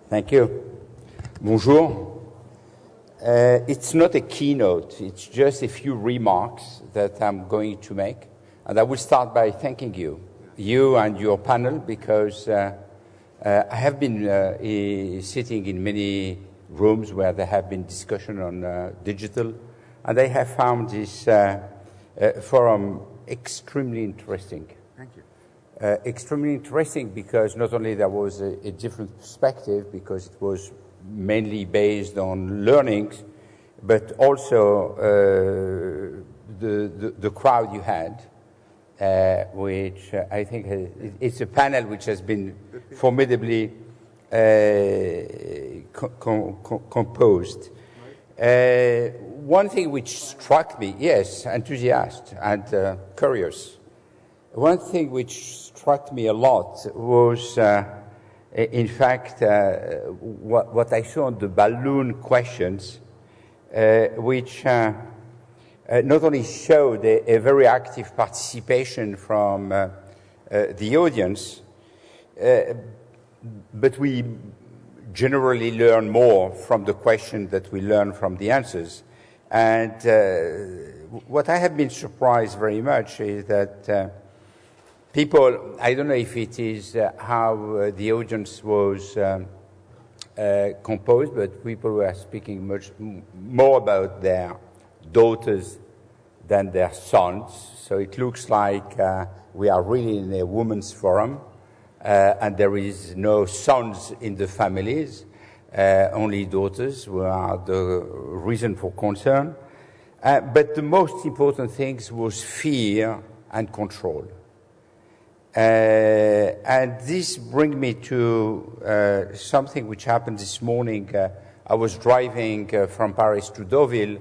Thank you. Bonjour. It's not a keynote. It's just a few remarks that I'm going to make. And I will start by thanking you and your panel, because I have been sitting in many rooms where there have been discussion on digital, and I have found this forum extremely interesting. Thank you. Extremely interesting because not only there was a different perspective, because it was mainly based on learnings, but also the crowd you had, which I think it's a panel which has been formidably composed. One thing which struck me, yes, enthusiastic and curious. One thing which struck me a lot was, in fact, what I saw on the balloon questions, which not only showed a very active participation from the audience, but we generally learn more from the question that we learn from the answers. And what I have been surprised very much is that people, I don't know if it is how the audience was composed, but people were speaking much more about their daughters than their sons. So it looks like we are really in a women's forum, and there is no sons in the families, only daughters who are the reason for concern. But the most important thing was fear and control. And this brings me to something which happened this morning. I was driving from Paris to Deauville,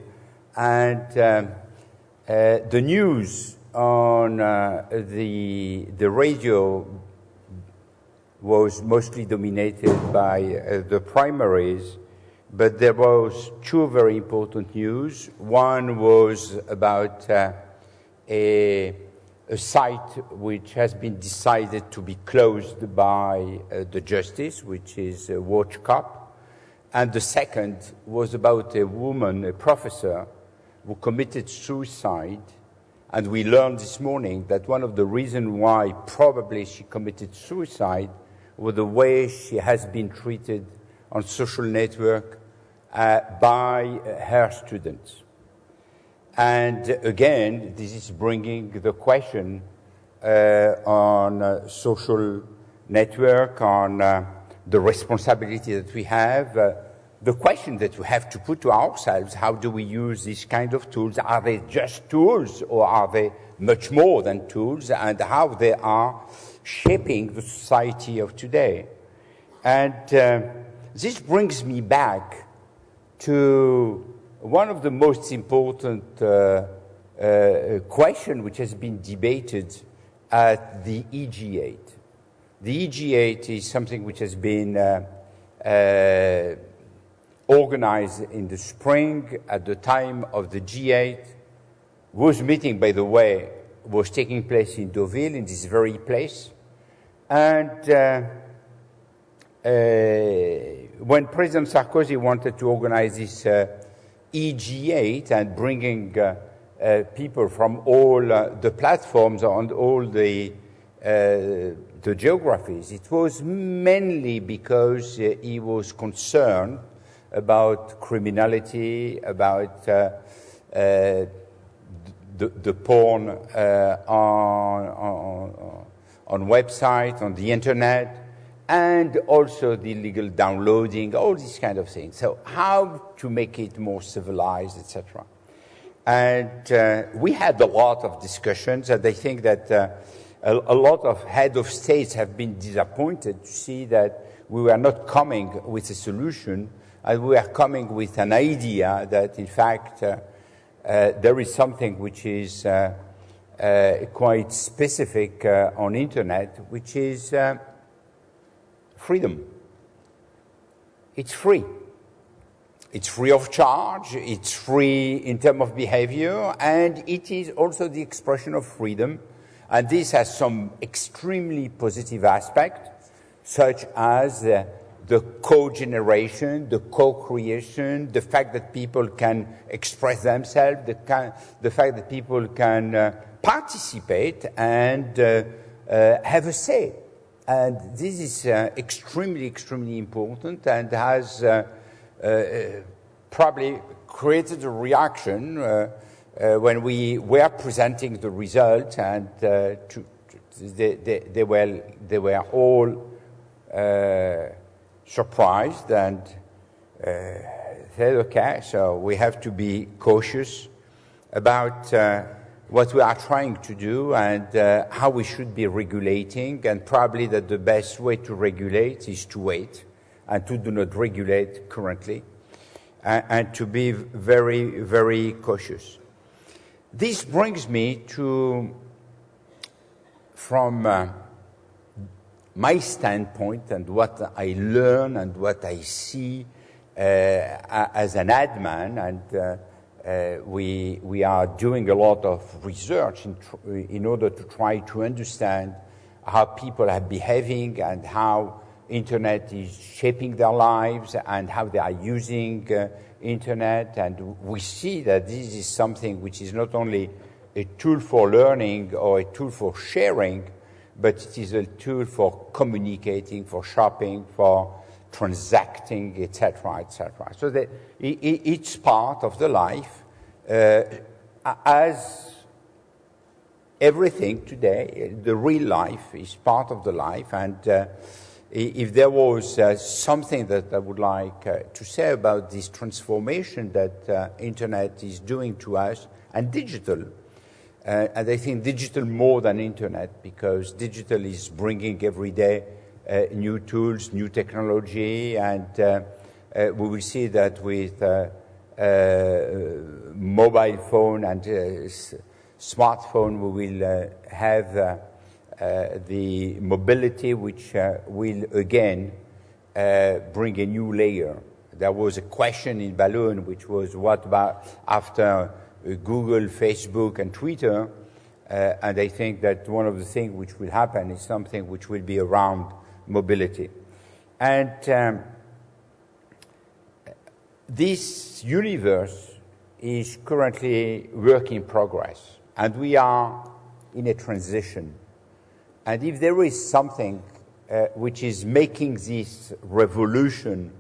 and the news on the radio was mostly dominated by the primaries, but there was two very important news. One was about a site which has been decided to be closed by the justice, which is Watch Cup. And the second was about a woman, a professor, who committed suicide. And we learned this morning that one of the reasons why probably she committed suicide was the way she has been treated on social network by her students. And again, this is bringing the question on social network, on the responsibility that we have, the question that we have to put to ourselves: how do we use these kind of tools? Are they just tools, or are they much more than tools? And how they are shaping the society of today. And this brings me back to one of the most important question which has been debated at the EG8. The EG8 is something which has been organized in the spring at the time of the G8, whose meeting, by the way, was taking place in Deauville, in this very place. And when President Sarkozy wanted to organize this EG8 and bringing people from all the platforms and all the geographies, it was mainly because he was concerned about criminality, about the porn on website, on the internet, and also the illegal downloading, all these kind of things. So how to make it more civilized, etc. And we had a lot of discussions, and I think that a lot of head of states have been disappointed to see that we were not coming with a solution, and we are coming with an idea that, in fact, there is something which is quite specific on internet, which is freedom. It's free. It's free of charge, it's free in terms of behavior, and it is also the expression of freedom. And this has some extremely positive aspects, such as the co-generation, the co-creation, the fact that people can express themselves, the fact that people can participate and have a say. And this is extremely, extremely important, and has probably created a reaction when we were presenting the result, and they were all surprised and said, okay, so we have to be cautious about what we are trying to do and how we should be regulating, and probably that the best way to regulate is to wait and to do not regulate currently, and to be very, very cautious. This brings me to, from my standpoint and what I learn and what I see as an ad man, and we are doing a lot of research in order to try to understand how people are behaving and how Internet is shaping their lives and how they are using Internet. And we see that this is something which is not only a tool for learning or a tool for sharing, but it is a tool for communicating, for shopping, for transacting, etc., etc. So that it's part of the life, as everything today. The real life is part of the life, and if there was something that I would like to say about this transformation that Internet is doing to us, and digital. And I think digital more than Internet, because digital is bringing every day new tools, new technology, and we will see that with mobile phone and smartphone, we will have the mobility which will again bring a new layer. There was a question in Balloon which was, what about after Google, Facebook, and Twitter, and I think that one of the things which will happen is something which will be around mobility. And this universe is currently work in progress, and we are in a transition. And if there is something which is making this revolution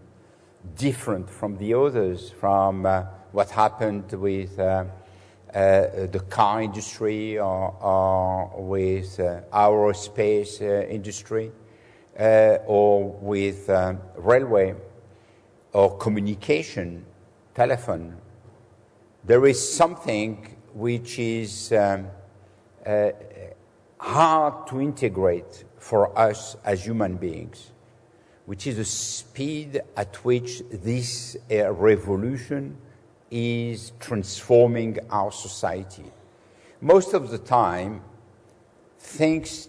different from the others, from what happened with the car industry or with aerospace industry or with railway or communication, telephone, there is something which is hard to integrate for us as human beings, which is the speed at which this revolution is transforming our society. Most of the time, things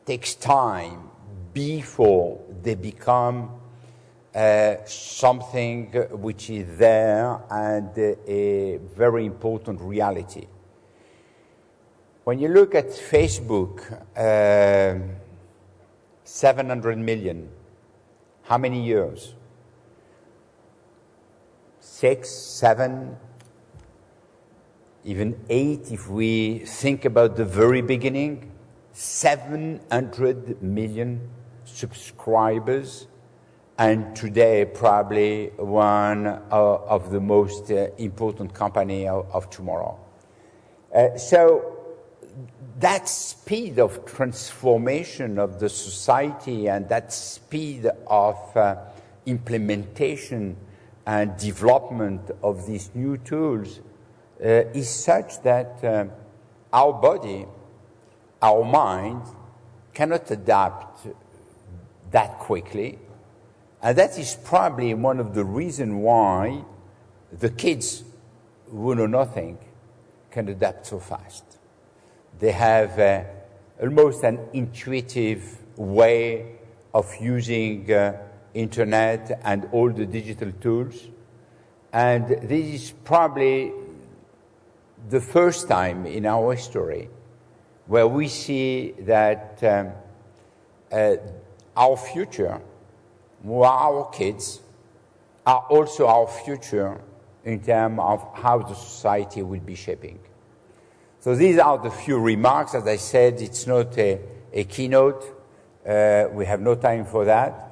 takes time before they become something which is there and a very important reality. When you look at Facebook, 700 million, how many years? 6, 7, even 8 if we think about the very beginning. 700 million subscribers, and today probably one of the most important company of tomorrow. So that speed of transformation of the society and that speed of implementation and development of these new tools is such that our body, our mind, cannot adapt that quickly. And that is probably one of the reasons why the kids who know nothing can adapt so fast. They have almost an intuitive way of using Internet and all the digital tools. And this is probably the first time in our history where we see that our future, our kids, are also our future in terms of how the society will be shaping. So these are the few remarks. As I said, it's not a keynote. We have no time for that.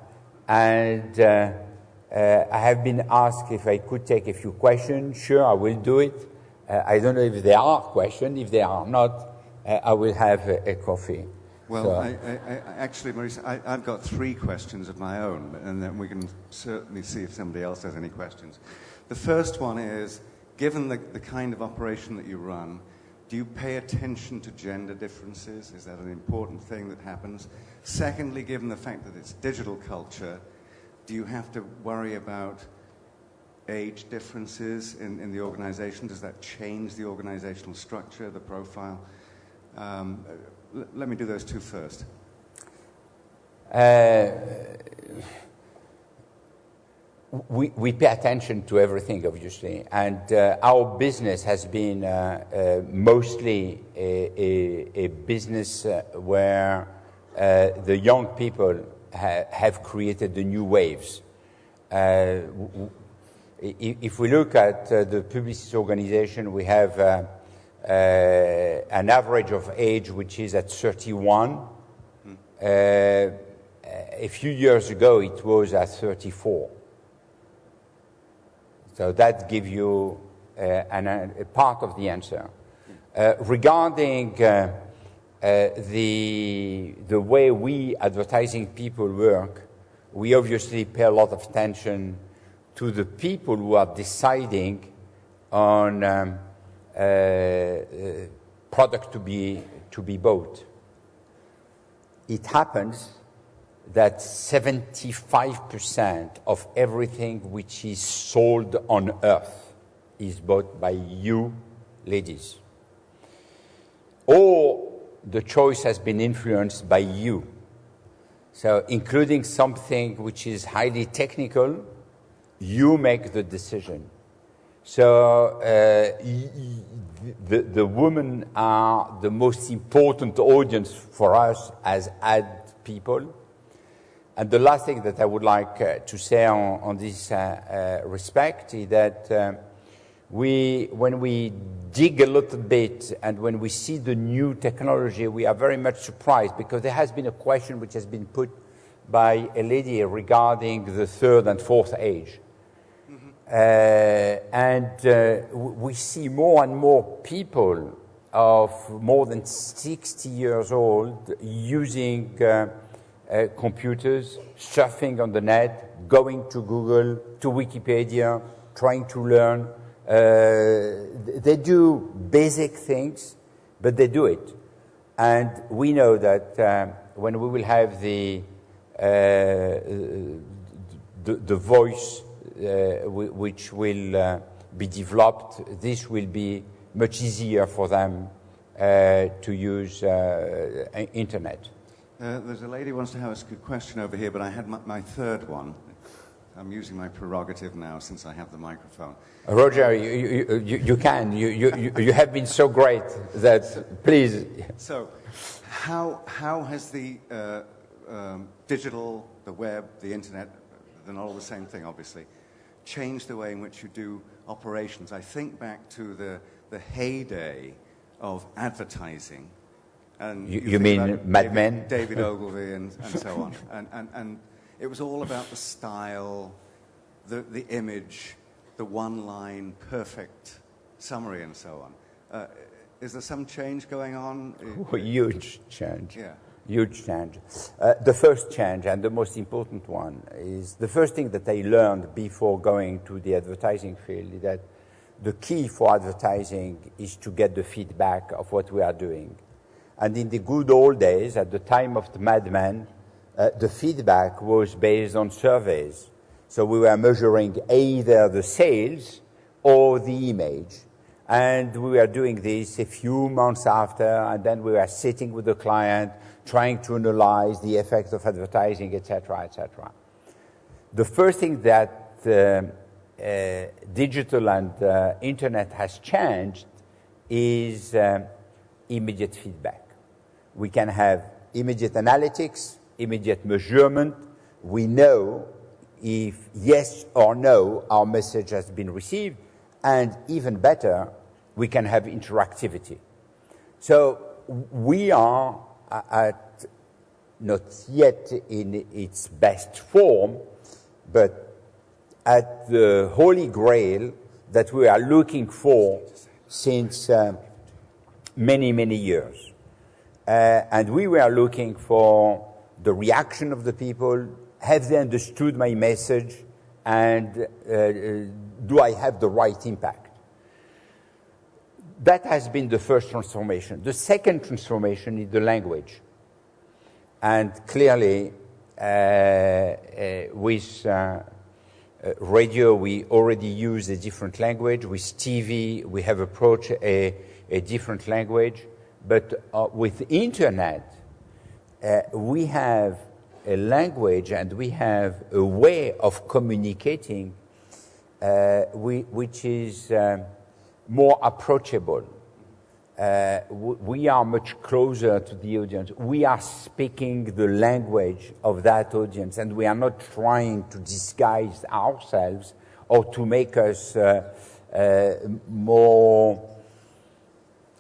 And I have been asked if I could take a few questions. Sure, I will do it. I don't know if there are questions. If there are not, I will have a coffee. Well, so. I actually, Maurice, I've got 3 questions of my own, and then we can certainly see if somebody else has any questions. The first one is, given the kind of operation that you run, do you pay attention to gender differences? Is that an important thing that happens? Secondly, given the fact that it's digital culture, do you have to worry about age differences in the organization? Does that change the organizational structure, the profile? Let me do those 2 first. We pay attention to everything, obviously, and our business has been mostly a business where the young people have created the new waves. If we look at the Publicis organization, we have an average of age which is at 31. A few years ago, it was at 34. So that gives you a part of the answer. Regarding the way we advertising people work, we obviously pay a lot of attention to the people who are deciding on product to be bought. It happens that 75% of everything which is sold on earth is bought by you ladies. Or the choice has been influenced by you. So including something which is highly technical, you make the decision. So the women are the most important audience for us as ad people. And the last thing that I would like to say on this respect is that when we dig a little bit and when we see the new technology, we are very much surprised, because there has been a question which has been put by a lady regarding the 3rd and 4th age. We see more and more people of more than 60 years old using computers, surfing on the net, going to Google, to Wikipedia, trying to learn. They do basic things, but they do it. And we know that when we will have the voice which will be developed, this will be much easier for them to use internet. There's a lady who wants to ask a question over here, but I had my 3rd one. I'm using my prerogative now since I have the microphone. Roger, you can. You have been so great that, please. So, how has the digital, the web, the internet, they're not all the same thing, obviously, changed the way in which you do operations? I think back to the heyday of advertising. And you mean Mad Men? David Ogilvy and so on. And it was all about the style, the image, the one-line, perfect summary and so on. Is there some change going on? Oh, huge change. Yeah. Huge change. The first change, and the most important one, is the first thing that I learned before going to the advertising field is that the key for advertising is to get the feedback of what we are doing. And in the good old days, at the time of the Mad Men, the feedback was based on surveys. So we were measuring either the sales or the image. And we were doing this a few months after, and then we were sitting with the client, trying to analyze the effect of advertising, etc., etc. The first thing that digital and internet has changed is immediate feedback. We can have immediate analytics, immediate measurement. We know if yes or no our message has been received, and even better, we can have interactivity. So we are not yet in its best form, but at the holy grail that we are looking for since many, many years. And we were looking for the reaction of the people. Have they understood my message? And do I have the right impact? That has been the first transformation. The second transformation is the language. And clearly, with radio, we already use a different language. With TV, we have approached a different language. But with Internet, we have a language and we have a way of communicating which is more approachable. We are much closer to the audience. We are speaking the language of that audience, and we are not trying to disguise ourselves or to make us more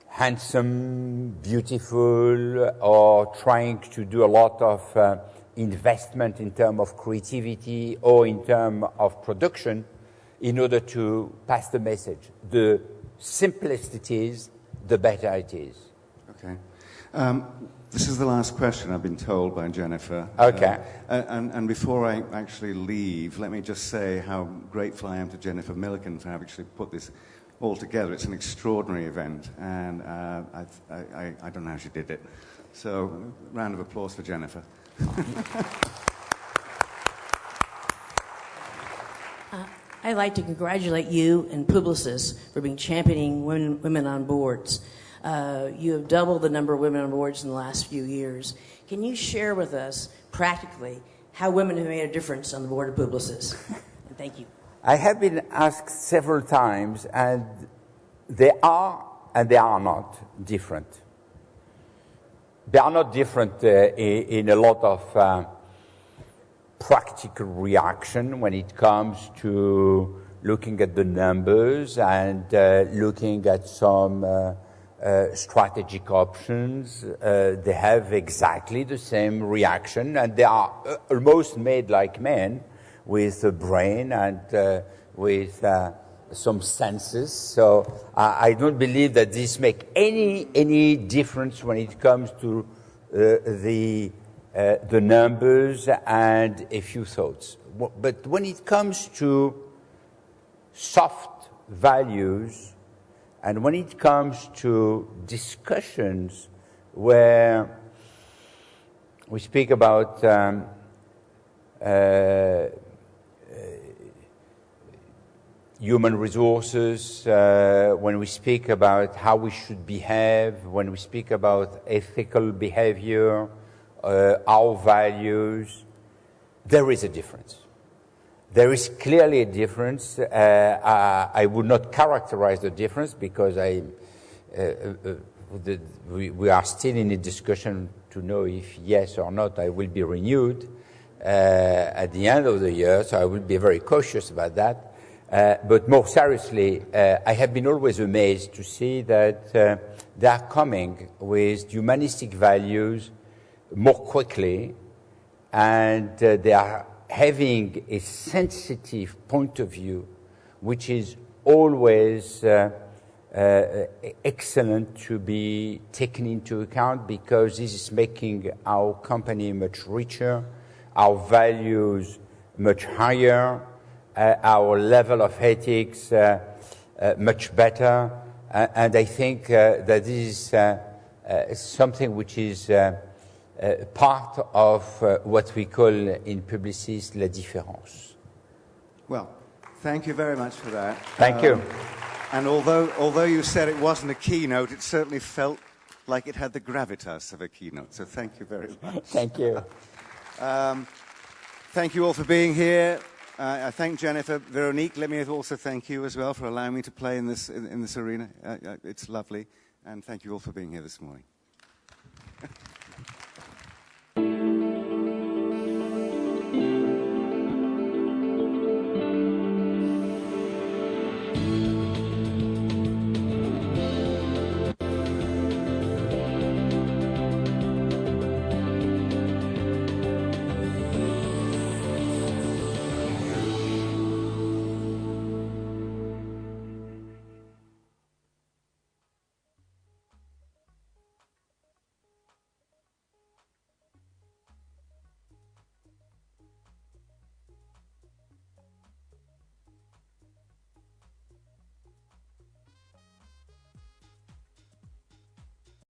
handsome, beautiful, or trying to do a lot of investment in terms of creativity or in terms of production in order to pass the message. The simplest it is, the better it is. Okay. This is the last question I've been told by Jennifer. Okay. And before I actually leave, let me just say how grateful I am to Jennifer Milliken for having actually put this all together. It's an extraordinary event, and I don't know how she did it. So, round of applause for Jennifer. I'd like to congratulate you and Publicis for being championing women on boards. You have doubled the number of women on boards in the last few years. Can you share with us, practically, how women have made a difference on the board of Publicis? And thank you. I have been asked several times, and they are and they are not different. They are not different in a lot of practical reaction when it comes to looking at the numbers and looking at some strategic options. They have exactly the same reaction, and they are almost made like men, with a brain and with some senses. So I don't believe that this makes any difference when it comes to the numbers and a few thoughts. But when it comes to soft values and when it comes to discussions where we speak about human resources, when we speak about how we should behave, when we speak about ethical behavior, our values, there is a difference. There is clearly a difference. I would not characterize the difference because we are still in a discussion to know if yes or not I will be renewed at the end of the year, so I will be very cautious about that. But more seriously, I have been always amazed to see that they are coming with humanistic values more quickly, and they are having a sensitive point of view, which is always excellent to be taken into account, because this is making our company much richer, our values much higher, our level of ethics much better, and I think that this is something which is part of what we call in Publicis la différence. Well, thank you very much for that. Thank you. And although you said it wasn't a keynote, it certainly felt like it had the gravitas of a keynote. So thank you very much. Thank you. Thank you all for being here. I thank Jennifer. Veronique, let me also thank you as well for allowing me to play in this arena. It's lovely. And thank you all for being here this morning.